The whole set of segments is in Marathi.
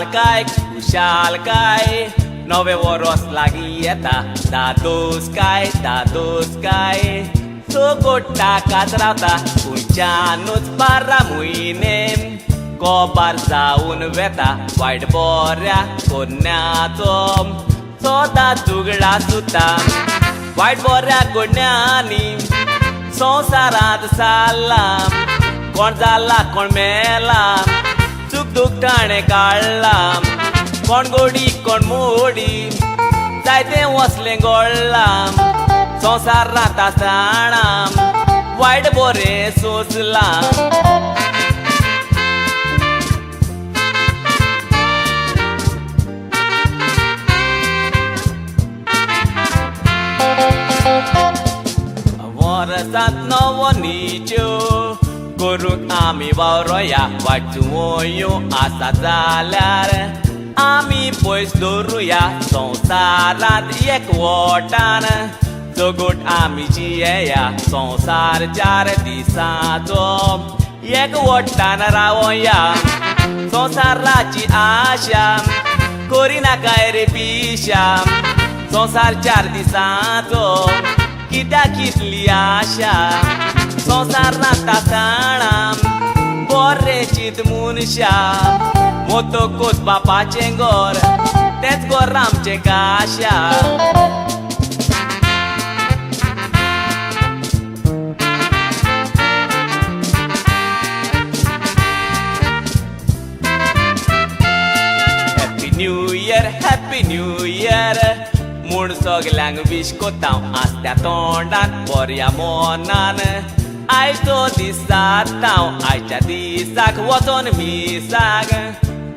खुशाल काय नवे वरोस लागीं येता दादोस काय तो गोट्टा कात रावता खुंयच्यानूच 12 म्हयने गोबार जावन वेता वायट बऱ्या कोन्याचो सोदा झुगडा सुता वायट बऱ्या कोन्यांनी संवसारांत सारला कोण जाला कोण मेला चूक दूख ताणें काडला कोण गोडी कोण मोडी जायते वसलें गोडला संवसारांत आसतना वायट बरें सोंसला वर्सांत नवो न्हिच्यो करूंक आमी वावरोया वाटच्यो आसा जाल्यार आमी पयस दवरुया संवसारांत एकवटान जगोट आमी जियेया संवसार 4 दिसांचो एकवटान रावया संवसाराची आशा करिनाकाय रे पिशा संवसार 4 दिसांचो कित्याक इतली आशा संवसारांत आसतना बरें चिंत मनशा मोतोकूच बापाचें घर तेंच घर आमचें काशा हॅपी न्यू इयर म्हूण सगल्यांक विश कोत्ता आसत्या तोंडान बऱ्या मोनान आयचो दीस जाता आयच्या दिसाक वचोन मिसाक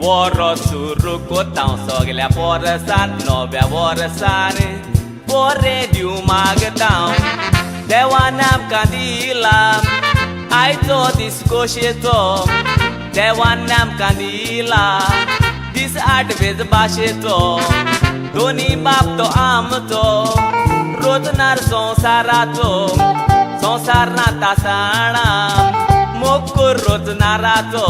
बरो सुरू कोत्ता सगल्या वर्सान नव्या वर्सान बरें दिवं मागता देवान आमकां दिला आयचो दीस खोशेचो देवान आमकां दिला दीस 8वेच भाशेचो दोनी बाप तो आमचो रोजनार संवसाराचो संवसार नाता साणा मोग रोजनाराचो